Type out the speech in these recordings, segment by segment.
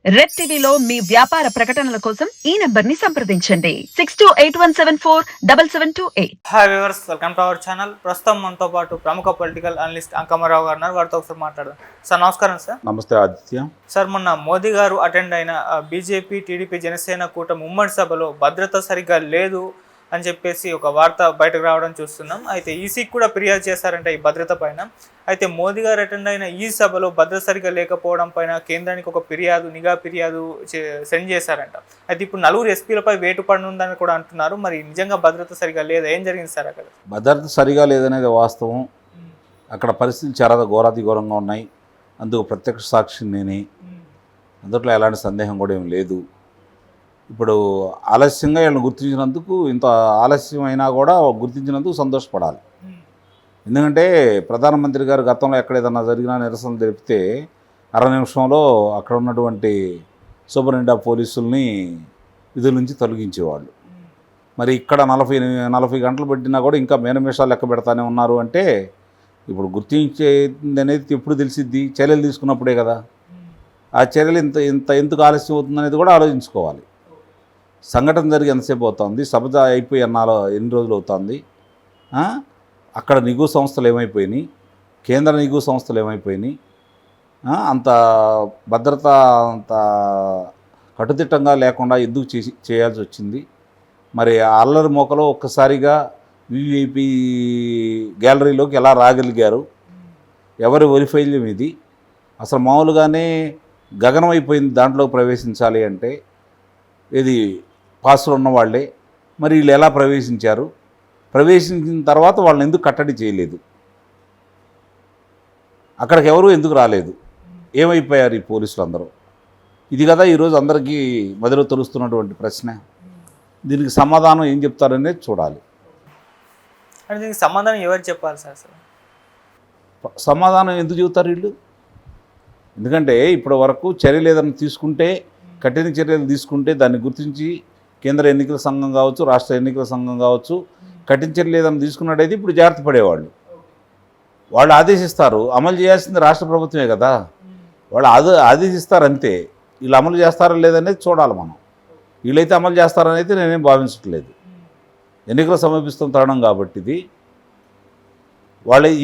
Red టీవీలో మీ వ్యాపార ప్రకటనల కోసం ఈ నంబర్ ని సంప్రదించండి 6281747728. Hi viewers, welcome to our channel. ప్రస్తుతం మనతో పాటు ప్రముఖ పొలిటికల్ అనలిస్ట్ అంకమరావు గారు ఉన్నారు. వారితో ఒకసారి మాట్లాడదాం. సార్ నమస్కారం. సార్ నమస్తే ఆదిత్య. సార్, మొన్న మోదీ గారు అటెండ్ అయిన బీజేపీ, టీడీపీ, జనసేన కూటమి ఉమ్మడి సభలో భద్రత సరిగ్గా లేదు అని చెప్పేసి ఒక వార్త బయటకు రావడం చూస్తున్నాం. అయితే ఈసీకి కూడా ఫిర్యాదు చేశారంట ఈ భద్రత పైన. అయితే మోదీ గారు అటెండ్ అయిన ఈ సభలో భద్రత సరిగ్గా లేకపోవడం పైన కేంద్రానికి ఒక నిఘా ఫిర్యాదు సెండ్ చేశారంట. అయితే ఇప్పుడు నలుగురు ఎస్పీలపై వేటు పడనుందని కూడా అంటున్నారు. మరి నిజంగా భద్రత సరిగా లేదా? ఏం జరిగింది సార్ అక్కడ? భద్రత సరిగా లేదనేది వాస్తవం. అక్కడ పరిస్థితులు చాలా ఘోరంగా ఉన్నాయి. అందుకు ప్రత్యక్ష సాక్షి నేనే. అందులో ఎలాంటి సందేహం కూడా ఏం లేదు. ఇప్పుడు ఆలస్యంగా వీళ్ళని గుర్తించినందుకు, ఇంత ఆలస్యం అయినా కూడా గుర్తించినందుకు సంతోషపడాలి. ఎందుకంటే ప్రధానమంత్రి గారు గతంలో ఎక్కడ ఏదన్నా జరిగినా నిరసనలు తెలిపితే అర నిమిషంలో అక్కడ ఉన్నటువంటి సూపరింటెండెంట్ ఆఫ్ పోలీసుల్ని విధుల నుంచి తొలగించేవాళ్ళు. మరి ఇక్కడ 40 గంటలు పెట్టినా కూడా ఇంకా నిమిషాలు లెక్క పెడతానే ఉన్నారు అంటే ఇప్పుడు గుర్తించేది అనేది ఎప్పుడు తెలిసిద్ది? చర్యలు తీసుకున్నప్పుడే కదా. ఆ చర్యలు ఎందుకు ఆలస్యం అవుతుందనేది కూడా ఆలోచించుకోవాలి. సంఘటన జరిగి ఎంతసేపు అవుతుంది? సభ అయిపోయి ఎన్ని రోజులు అవుతుంది? అక్కడ నిఘు సంస్థలు ఏమైపోయినాయి? కేంద్ర నిఘు సంస్థలు ఏమైపోయినాయి? అంత భద్రత అంత కట్టుదిట్టంగా లేకుండా ఎందుకు చేయాల్సి వచ్చింది? మరి అల్లరి మోకలో ఒక్కసారిగా వివిఐపి గ్యాలరీలోకి ఎలా రాగలిగారు? ఎవరి వైఫల్యం ఇది? అసలు మామూలుగానే గగనం అయిపోయింది దాంట్లో ప్రవేశించాలి అంటే. ఇది పాస్లో ఉన్నవాళ్లే. మరి వీళ్ళు ఎలా ప్రవేశించారు? ప్రవేశించిన తర్వాత వాళ్ళని ఎందుకు కట్టడి చేయలేదు? అక్కడికి ఎవరు ఎందుకు రాలేదు? ఏమైపోయారు ఈ పోలీసులు అందరూ? ఇది కదా ఈరోజు అందరికీ మదిలో తెలుస్తున్నటువంటి ప్రశ్న. దీనికి సమాధానం ఏం చెప్తారనేది చూడాలి. అంటే దీనికి సమాధానం ఎవరు చెప్పాలి సార్? సమాధానం ఎందుకు చెబుతారు వీళ్ళు? ఎందుకంటే ఇప్పటి వరకు చర్యలు ఏదైనా తీసుకుంటే, కఠిన చర్యలు తీసుకుంటే దాన్ని గుర్తించి కేంద్ర ఎన్నికల సంఘం కావచ్చు, రాష్ట్ర ఎన్నికల సంఘం కావచ్చు, కఠిన చర్యలు ఏదైనా తీసుకున్నట్టయితే ఇప్పుడు జాగ్రత్త పడేవాళ్ళు. వాళ్ళు ఆదేశిస్తారు. అమలు చేయాల్సింది రాష్ట్ర ప్రభుత్వమే కదా. వాళ్ళు ఆదేశిస్తారు అంతే. వీళ్ళు అమలు చేస్తారా లేదనేది చూడాలి మనం. వీళ్ళైతే అమలు చేస్తారని అయితే నేనేం భావించట్లేదు. ఎన్నికలు సమీపిస్తున్న తరుణం కాబట్టి ఇది.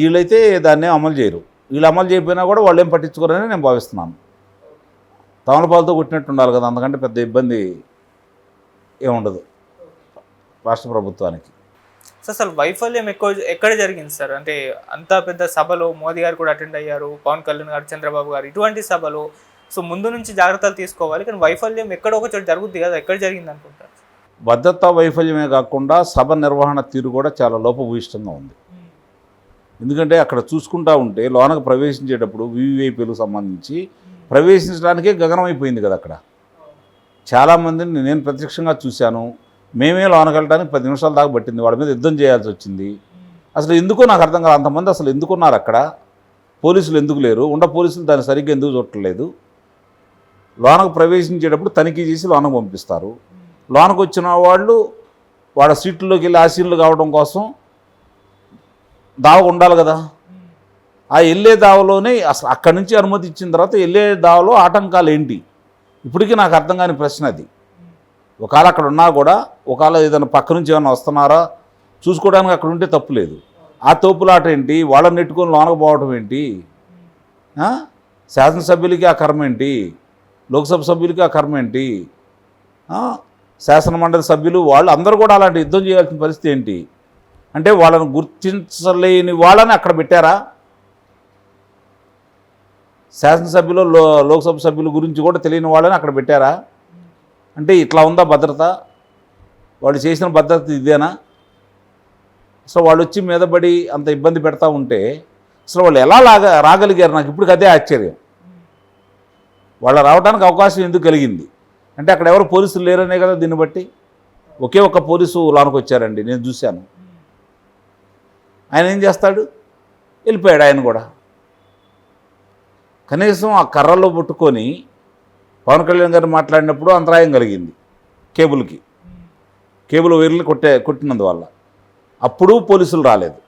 వీళ్ళైతే దాన్ని అమలు చేయరు. వీళ్ళు అమలు చేయకపోయినా కూడా వాళ్ళు ఏం పట్టించుకోరని నేను భావిస్తున్నాను. తమలపాలతో కొట్టినట్టు ఉండాలి కదా. అందుకంటే పెద్ద ఇబ్బంది ఏముండదు రాష్ట్ర ప్రభుత్వానికి. సార్, అసలు వైఫల్యం ఎక్కడ జరిగింది సార్? అంటే అంత పెద్ద సభలో మోదీ గారు కూడా అటెండ్ అయ్యారు, పవన్ కళ్యాణ్ గారు, చంద్రబాబు గారు. ఇటువంటి సభలో ముందు నుంచి జాగ్రత్తలు తీసుకోవాలి. కానీ వైఫల్యం ఎక్కడో ఒక చోట జరుగుద్ది కదా. ఎక్కడ జరిగింది అనుకుంటారు? భద్రతా వైఫల్యమే కాకుండా సభ నిర్వహణ తీరు కూడా చాలా లోపభూయిష్టంగా ఉంది. ఎందుకంటే అక్కడ చూసుకుంటా ఉంటే లోనకు ప్రవేశించేటప్పుడు వివిఐపీలకు సంబంధించి ప్రవేశించడానికే గగనం అయిపోయింది కదా. అక్కడ చాలామందిని నేను ప్రత్యక్షంగా చూశాను. మేమే లోనకి వెళ్ళడానికి 10 నిమిషాల దాకా పట్టింది. వాళ్ళ మీద యుద్ధం చేయాల్సి వచ్చింది. అసలు ఎందుకో నాకు అర్థం కాదు. అంతమంది అసలు ఎందుకున్నారు అక్కడ? పోలీసులు ఎందుకు లేరు? పోలీసులు దాన్ని సరిగ్గా ఎందుకు చూడట్లేదు? లోనకు ప్రవేశించేటప్పుడు తనిఖీ చేసి లోనకు పంపిస్తారు. లోనకు వచ్చిన వాళ్ళు వాళ్ళ సీట్లలోకి వెళ్ళి ఆసీనులు కావడం కోసం దావ ఉండాలి కదా. ఆ వెళ్ళే దావలోనే అసలు అక్కడి నుంచి అనుమతి ఇచ్చిన తర్వాత వెళ్ళే దావలో ఆటంకాలు ఏంటి? ఇప్పటికీ నాకు అర్థం కాని ప్రశ్న అది. ఒకవేళ అక్కడ ఉన్నా కూడా ఒకవేళ ఏదైనా పక్క నుంచి ఏమైనా వస్తున్నారా చూసుకోవడానికి అక్కడ ఉంటే తప్పు లేదు. ఆ తోపులాట ఏంటి? వాళ్ళని నెట్టుకొని లోనకు పోవడం ఏంటి? శాసనసభ్యులకి ఆ కర్మ ఏంటి? లోక్సభ సభ్యులకి ఆ కర్మ ఏంటి? శాసనమండలి సభ్యులు వాళ్ళు అందరూ కూడా అలాంటి యుద్ధం చేయాల్సిన పరిస్థితి ఏంటి? అంటే వాళ్ళని గుర్తించలేని వాళ్ళని అక్కడ పెట్టారా? శాసనసభ్యులు, లోక్సభ సభ్యుల గురించి కూడా తెలియని వాళ్ళని అక్కడ పెట్టారా? అంటే ఇట్లా ఉందా భద్రత? వాళ్ళు చేసిన భద్రత ఇదేనా? అసలు వాళ్ళు వచ్చి మీదపడి అంత ఇబ్బంది పెడతా ఉంటే అసలు వాళ్ళు ఎలా రాగలిగారు? నాకు ఇప్పటికి అదే ఆశ్చర్యం. వాళ్ళు రావడానికి అవకాశం ఎందుకు కలిగింది? అంటే అక్కడ ఎవరు పోలీసులు లేరనే కదా. దీన్ని బట్టి ఒకే ఒక్క పోలీసు లోనికి వచ్చారండి, నేను చూశాను. ఆయన ఏం చేస్తాడు? వెళ్ళిపోయాడు ఆయన కూడా. కనీసం ఆ కర్రలో పట్టుకొని పవన్ కళ్యాణ్ గారు మాట్లాడినప్పుడు అంతరాయం కలిగింది. కేబుల్ వైర్లు కొట్టినందువల్ల అప్పుడు పోలీసులు రాలేదు.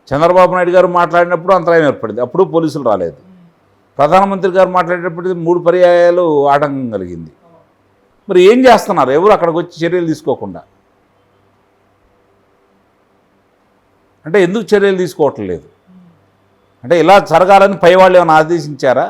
చంద్రబాబు నాయుడు గారు మాట్లాడినప్పుడు అంతరాయం ఏర్పడింది, అప్పుడు పోలీసులు రాలేదు. ప్రధానమంత్రి గారు మాట్లాడేటప్పటికి 3 పర్యాయాలు ఆటంకం కలిగింది. మరి ఏం చేస్తున్నారు ఎవరు అక్కడికి వచ్చి చర్యలు తీసుకోకుండా? అంటే ఎందుకు చర్యలు తీసుకోవట్లేదు? అంటే ఇలా జరగాలని పై వాళ్ళు ఏమైనా ఆదేశించారా?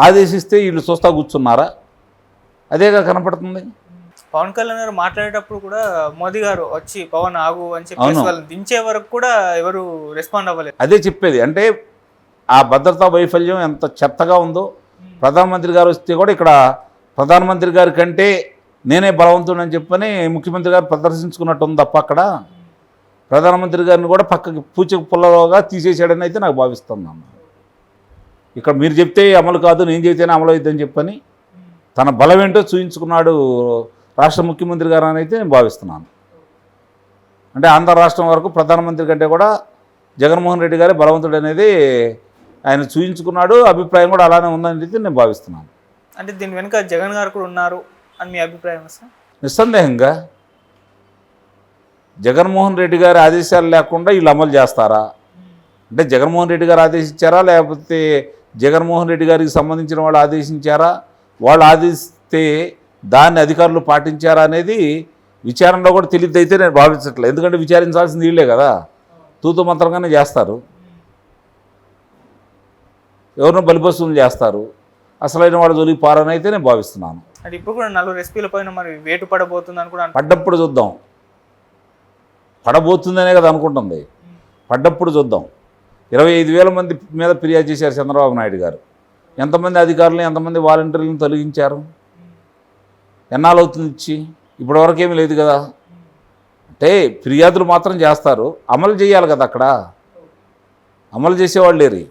ఆదేశిస్తే వీళ్ళు చూస్తా కూర్చున్నారా? అదేగా కనపడుతుంది. పవన్ కళ్యాణ్ గారు మాట్లాడేటప్పుడు కూడా మోదీ గారు వచ్చి పవన్ ఆగు అని చెప్పేసి వాళ్ళని దించే వరకు కూడా ఎవరు రెస్పాండ్ అవ్వలేదు. అదే చెప్పేది. అంటే ఆ భద్రతా వైఫల్యం ఎంత చెత్తగా ఉందో. ప్రధానమంత్రి గారు వస్తే కూడా ఇక్కడ ప్రధానమంత్రి గారి కంటే నేనే బలవంతుడని చెప్పని ముఖ్యమంత్రి గారు ప్రదర్శించుకున్నట్టు ఉంది తప్ప అక్కడ ప్రధానమంత్రి గారిని కూడా పక్కకి పూచకు పుల్లగా తీసేసాడని అయితే నాకు భావిస్తున్నాను. ఇక్కడ మీరు చెప్తే అమలు కాదు, నేను చెబితేనే అమలు అవుతుందని చెప్పని తన బలం ఏంటో చూపించుకున్నాడు రాష్ట్ర ముఖ్యమంత్రి గారు అని అయితే నేను భావిస్తున్నాను. అంటే ఆంధ్ర రాష్ట్రం వరకు ప్రధానమంత్రి కంటే కూడా జగన్మోహన్ రెడ్డి గారే బలవంతుడు అనేది ఆయన చూపించుకున్నాడు. అభిప్రాయం కూడా అలానే ఉందని అయితే నేను భావిస్తున్నాను. అంటే దీని వెనుక జగన్ గారు కూడా ఉన్నారు అని మీ అభిప్రాయం సార్? నిస్సందేహంగా జగన్మోహన్ రెడ్డి గారి ఆదేశాలు లేకుండా వీళ్ళు అమలు చేస్తారా? అంటే జగన్మోహన్ రెడ్డి గారు ఆదేశించారా, లేకపోతే జగన్మోహన్ రెడ్డి గారికి సంబంధించిన వాళ్ళు ఆదేశించారా? వాళ్ళు ఆదేశిస్తే దాన్ని అధికారులు పాటించారా అనేది విచారణలో కూడా తెలియదు అయితే నేను భావించట్లేదు. ఎందుకంటే విచారించాల్సింది వీళ్ళే కదా, తూతు మంత్రంగానే చేస్తారు, ఎవరినో బలిపశువులు చేస్తారు, అసలైన వాడు జోలికి పారని అయితే నేను భావిస్తున్నాను. అంటే ఇప్పుడు కూడా 4 ఎస్పీల పైన మరి వేటు పడబోతుందని కూడా పడ్డప్పుడు చూద్దాం. పడబోతుందనే కదా అనుకుంటుంది. పడ్డప్పుడు చూద్దాం. 25,000 మంది మీద ఫిర్యాదు చేశారు చంద్రబాబు నాయుడు గారు. ఎంతమంది అధికారులను ఎంతమంది వాలంటీర్లను తొలగించారు? ఎన్నాళ్ళు అవుతుంది ఇచ్చి? ఇప్పటివరకు ఏమీ లేదు కదా. అంటే ఫిర్యాదులు మాత్రం చేస్తారు, అమలు చేయాలి కదా. అక్కడ అమలు చేసేవాళ్ళు లేరు.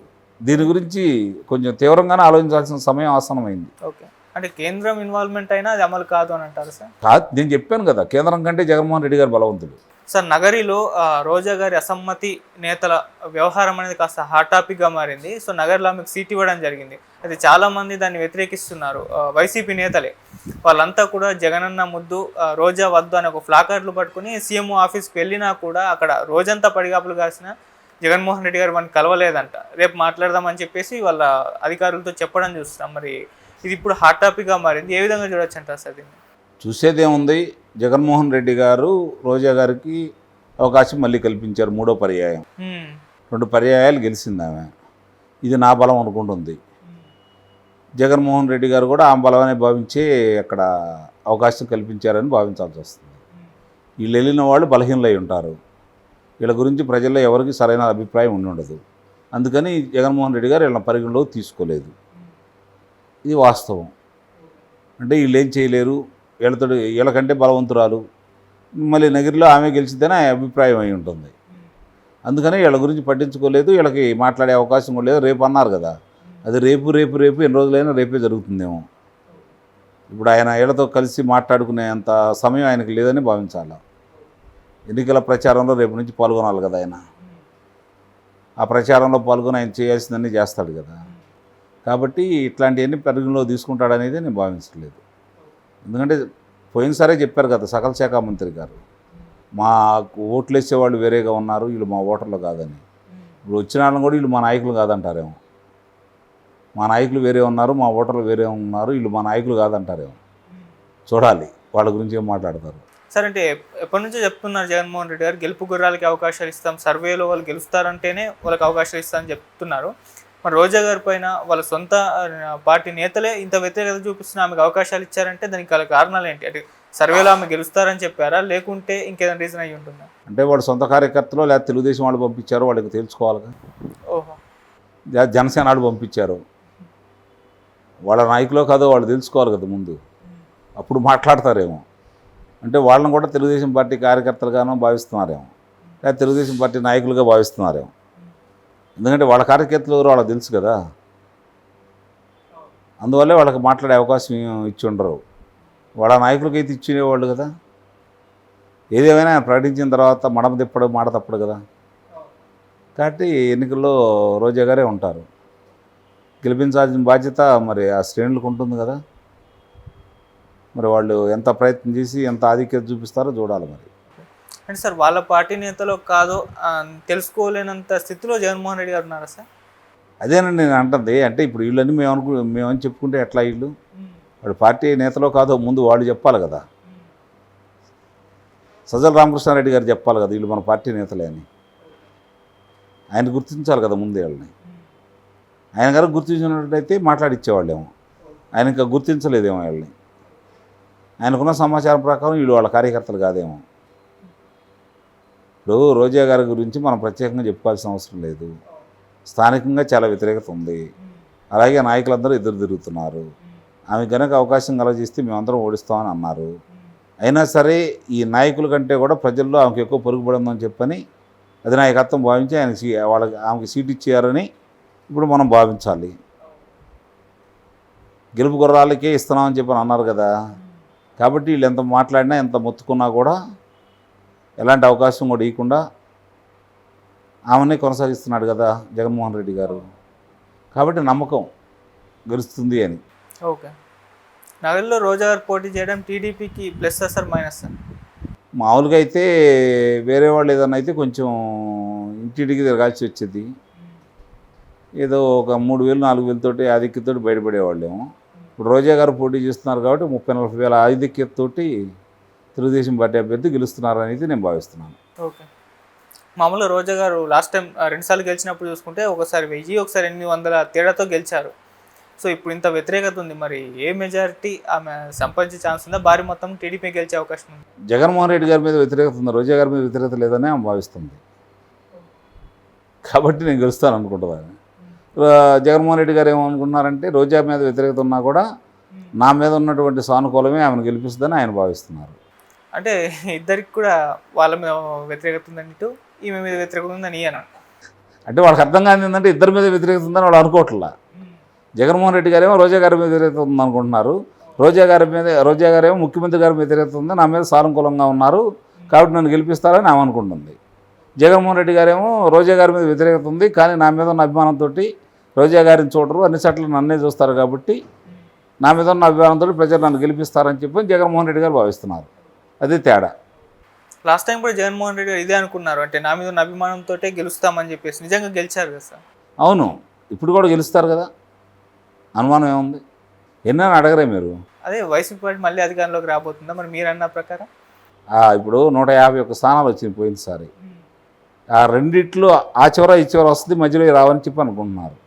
దీని గురించి కొంచెం తీవ్రంగానే ఆలోచించాల్సిన సమయం ఆసన్నమైంది. ఓకే, అంటే కేంద్రం ఇన్వాల్వ్మెంట్ అయినా అది అమలు కాదు అని అంటారు సార్? కాదు, నేను చెప్పాను కదా, కేంద్రం కంటే జగన్మోహన్ రెడ్డి గారు బలవంతుడు. సార్, నగరిలో రోజా గారి అసమ్మతి నేతల వ్యవహారం అనేది కాస్త హాట్ టాపిక్గా మారింది. సో నగర్లో ఆమెకు సీట్ ఇవ్వడం జరిగింది. అయితే చాలామంది దాన్ని వ్యతిరేకిస్తున్నారు, వైసీపీ నేతలే. వాళ్ళంతా కూడా జగనన్న ముద్దు, రోజా వద్దు అనే ఒక ఫ్లాకార్డులు పట్టుకుని సీఎం ఆఫీస్కి వెళ్ళినా కూడా అక్కడ రోజంతా పడిగాపులు కాసిన జగన్మోహన్ రెడ్డి గారు మనకి కలవలేదంట. రేపు మాట్లాడదామని చెప్పేసి వాళ్ళ అధికారులతో చెప్పడం చూస్తున్నాం. మరి ఇది ఇప్పుడు హాట్ టాపిక్గా మారింది. ఏ విధంగా చూడొచ్చు అంటారు సార్ దీన్ని? చూసేదేముంది, జగన్మోహన్ రెడ్డి గారు రోజా గారికి అవకాశం మళ్ళీ కల్పించారు. 3వ పర్యాయం. 2 పర్యాయాలు గెలిచింది ఆమె. ఇది నా బలం అనుకుంటుంది. జగన్మోహన్ రెడ్డి గారు కూడా ఆ బలమనే భావించి అక్కడ అవకాశం కల్పించారని భావించాల్సి వస్తుంది. వీళ్ళు వెళ్ళిన వాళ్ళు బలహీనలై ఉంటారు. వీళ్ళ గురించి ప్రజల్లో ఎవరికి సరైన అభిప్రాయం ఉండదు. అందుకని జగన్మోహన్ రెడ్డి గారు వీళ్ళని పరిగణలోకి తీసుకోలేదు. ఇది వాస్తవం. అంటే వీళ్ళు ఏం చేయలేరు, వీళ్ళకంటే బలవంతురాలు, మళ్ళీ నగిరిలో ఆమె గెలిచిద్దని అభిప్రాయం అయి ఉంటుంది. అందుకని వీళ్ళ గురించి పట్టించుకోలేదు, వీళ్ళకి మాట్లాడే అవకాశం కూడా లేదు. రేపు అన్నారు కదా, అది రేపు ఎన్ని రోజులైనా రేపే జరుగుతుందేమో. ఇప్పుడు ఆయన వీళ్ళతో కలిసి మాట్లాడుకునేంత సమయం ఆయనకు లేదని భావించాలి. ఎన్నికల ప్రచారంలో రేపు నుంచి పాల్గొనాలి కదా ఆయన. ఆ ప్రచారంలో పాల్గొని ఆయన చేయాల్సిందన్నీ చేస్తాడు కదా. కాబట్టి ఇట్లాంటివన్నీ పరిగణలో తీసుకుంటాడనేది నేను భావించట్లేదు. ఎందుకంటే పోయినసారే చెప్పారు కదా సకల శాఖ మంత్రి గారు, మా ఓట్లు వేసేవాళ్ళు వేరేగా ఉన్నారు, వీళ్ళు మా ఓటర్లు కాదని. ఇప్పుడు వచ్చిన వాళ్ళని కూడా వీళ్ళు మా నాయకులు కాదంటారేమో. మా నాయకులు వేరే ఉన్నారు, మా ఓటర్లు వేరే ఉన్నారు, వీళ్ళు మా నాయకులు కాదంటారేమో. చూడాలి వాళ్ళ గురించి ఏం మాట్లాడతారు. సార్, అంటే ఎప్పటి నుంచో చెప్తున్నారు జగన్మోహన్ రెడ్డి గారు, గెలుపు గుర్రాలకి అవకాశాలు ఇస్తాం, సర్వేలో వాళ్ళు గెలుస్తారంటేనే వాళ్ళకి అవకాశాలు ఇస్తామని చెప్తున్నారు. మరి రోజా గారి పైన వాళ్ళ సొంత పార్టీ నేతలే ఇంత వ్యతిరేకత చూపిస్తున్న ఆమెకు అవకాశాలు ఇచ్చారంటే దానికి గల కారణాలు ఏంటి? అంటే సర్వేలో ఆమె గెలుస్తారని చెప్పారా, లేకుంటే ఇంకేదైనా రీజన్ అయ్యి ఉంటుందా? అంటే వాళ్ళ సొంత కార్యకర్తలు లేదా తెలుగుదేశం వాళ్ళు పంపించారో వాళ్ళకి తెలుసుకోవాలిగా. ఓహో, జనసేన వాళ్ళు పంపించారు, వాళ్ళ నాయకులో కాదో వాళ్ళు తెలుసుకోవాలి కదా ముందు, అప్పుడు మాట్లాడతారేమో. అంటే వాళ్ళని కూడా తెలుగుదేశం పార్టీ కార్యకర్తలుగానో భావిస్తున్నారేమో, లేదా తెలుగుదేశం పార్టీ నాయకులుగా భావిస్తున్నారేమో. ఎందుకంటే వాళ్ళ కార్యకర్తలు ఎవరో వాళ్ళకి తెలుసు కదా, అందువల్లే వాళ్ళకి మాట్లాడే అవకాశం ఇచ్చి ఉండరు. వాళ్ళ నాయకులకైతే ఇచ్చేవాళ్ళు కదా. ఏదేమైనా ప్రకటించిన తర్వాత మడమ తిప్పడు మాట తప్పడు కదా. కాబట్టి ఎన్నికల్లో రోజా గారే ఉంటారు. గెలిపించాల్సిన బాధ్యత మరి ఆ శ్రేణులకు ఉంటుంది కదా. మరి వాళ్ళు ఎంత ప్రయత్నం చేసి ఎంత ఆధిక్యత చూపిస్తారో చూడాలి. మరి అంటే సార్, వాళ్ళ పార్టీ నేతలో కాదో తెలుసుకోలేనంత స్థితిలో జగన్మోహన్ రెడ్డి గారు ఉన్నారా సార్? అదేనండి నేను అంటుంది. అంటే ఇప్పుడు వీళ్ళని మేమని చెప్పుకుంటే ఎట్లా వీళ్ళు వాడు పార్టీ నేతలో కాదో ముందు వాళ్ళు చెప్పాలి కదా. సజ్జల రామకృష్ణారెడ్డి గారు చెప్పాలి కదా వీళ్ళు మన పార్టీ నేతలే అని. ఆయన గుర్తించాలి కదా ముందు వీళ్ళని. ఆయన గారు గుర్తించినట్టయితే మాట్లాడిచ్చేవాళ్ళేమో. ఆయన ఇంకా గుర్తించలేదేమో వీళ్ళని. ఆయనకున్న సమాచారం ప్రకారం వీళ్ళు వాళ్ళ కార్యకర్తలు కాదేమో. ఇప్పుడు రోజా గారి గురించి మనం ప్రత్యేకంగా చెప్పుకోవాల్సిన అవసరం లేదు. స్థానికంగా చాలా వ్యతిరేకత ఉంది. అలాగే నాయకులందరూ ఎదురు తిరుగుతున్నారు. ఆమె కనుక అవకాశం కలగజేస్తే మేమందరం ఓడిస్తామని అన్నారు. అయినా సరే ఈ నాయకుల కంటే కూడా ప్రజల్లో ఆమెకు ఎక్కువ పొరుగుపడిందని చెప్పని అధినాయకత్వం భావించి ఆమెకి సీట్ ఇచ్చారని ఇప్పుడు మనం భావించాలి. గెలుపు గుర్రాలకే ఇస్తున్నామని చెప్పని అన్నారు కదా. కాబట్టి వీళ్ళు ఎంత మాట్లాడినా ఎంత మొత్తుకున్నా కూడా ఎలాంటి అవకాశం కూడా ఇవ్వకుండా ఆమెనే కొనసాగిస్తున్నాడు కదా జగన్మోహన్ రెడ్డి గారు. కాబట్టి నమ్మకం గెలుస్తుంది అని. ఓకే, నగరంలో రోజా గారు పోటీ చేయడం టీడీపీకి ప్లస్ సార్ మైనస్? మామూలుగా అయితే వేరే వాళ్ళు ఏదన్నా అయితే కొంచెం ఇంటింటికి తిరగాల్సి వచ్చేది. ఏదో ఒక 3,000 4,000 ఆధిక్యతతో బయటపడేవాళ్ళేమో. ఇప్పుడు రోజా గారు పోటీ చేస్తున్నారు కాబట్టి 30,000 40,000 ఆధిక్యతతోటి తెలుగుదేశం పార్టీ అభ్యర్థి గెలుస్తున్నారు అనేది నేను భావిస్తున్నాను. ఓకే, మామూలుగా రోజా గారు లాస్ట్ టైం 2 సార్లు గెలిచినప్పుడు చూసుకుంటే ఒకసారి 1000 ఒకసారి 800 తేడాతో గెలిచారు. సో ఇప్పుడు ఇంత వ్యతిరేకత ఉంది, మరి ఏ మెజారిటీ ఆమె సంపాదించే ఛాన్స్ ఉందా? భారీ మొత్తం టీడీపీ గెలిచే అవకాశం ఉంది? జగన్మోహన్ రెడ్డి గారి మీద వ్యతిరేకత ఉంది, రోజా గారి మీద వ్యతిరేకత లేదని ఆమె భావిస్తుంది. కాబట్టి నేను గెలుస్తాను అనుకుంటున్నాను. జగన్మోహన్ రెడ్డి గారు ఏమనుకుంటున్నారంటే రోజా మీద వ్యతిరేకత ఉన్నా కూడా నా మీద ఉన్నటువంటి సానుకూలమే ఆమెను గెలిపిస్తుందని ఆయన భావిస్తున్నారు. అంటే ఇద్దరికి కూడా వాళ్ళ మీద వ్యతిరేకత ఉందంటూ ఈమె మీద వ్యతిరేకత ఉందని ఈయన అంటే వాళ్ళకి అర్థం కాని ఏంటంటే ఇద్దరి మీద వ్యతిరేకత ఉందని వాళ్ళు అనుకోవట్లా. జగన్మోహన్ రెడ్డి గారేమో రోజా గారి మీద వ్యతిరేకత ఉంది అనుకుంటున్నారు. రోజా గారేమో ముఖ్యమంత్రి గారి మీద వ్యతిరేకత ఉంది, నా మీద సానుకూలంగా ఉన్నారు కాబట్టి నన్ను గెలిపిస్తారని ఆమె అనుకుంటుంది. జగన్మోహన్ రెడ్డి గారేమో రోజా గారి మీద వ్యతిరేకత ఉంది కానీ నా మీద ఉన్న అభిమానంతో రోజా గారిని చూడరు, అన్ని చోట్ల నన్నే చూస్తారు కాబట్టి నా మీద ఉన్న అభిమానంతో ప్రజలు నన్ను గెలిపిస్తారని చెప్పి జగన్మోహన్ రెడ్డి గారు భావిస్తున్నారు. అదే తేడా. లాస్ట్ టైం కూడా జగన్మోహన్ రెడ్డి గారు ఇదే అనుకున్నారు, అంటే నా మీద ఉన్న అభిమానంతో గెలుస్తామని చెప్పేసి. నిజంగా గెలిచారు కదా సార్? అవును, ఇప్పుడు కూడా గెలుస్తారు కదా, అనుమానం ఏముంది? ఎన్నైనా అడగరే మీరు. అదే వైసీపీ పార్టీ మళ్ళీ అధికారంలోకి రాబోతుందా మరి మీరు అన్న ప్రకారం? ఇప్పుడు 151 స్థానాలు వచ్చింది పోయినసారి. ఆ రెండిట్లో ఆ చివర ఈ చివర వస్తుంది, మధ్యలో రావని చెప్పి అనుకుంటున్నారు.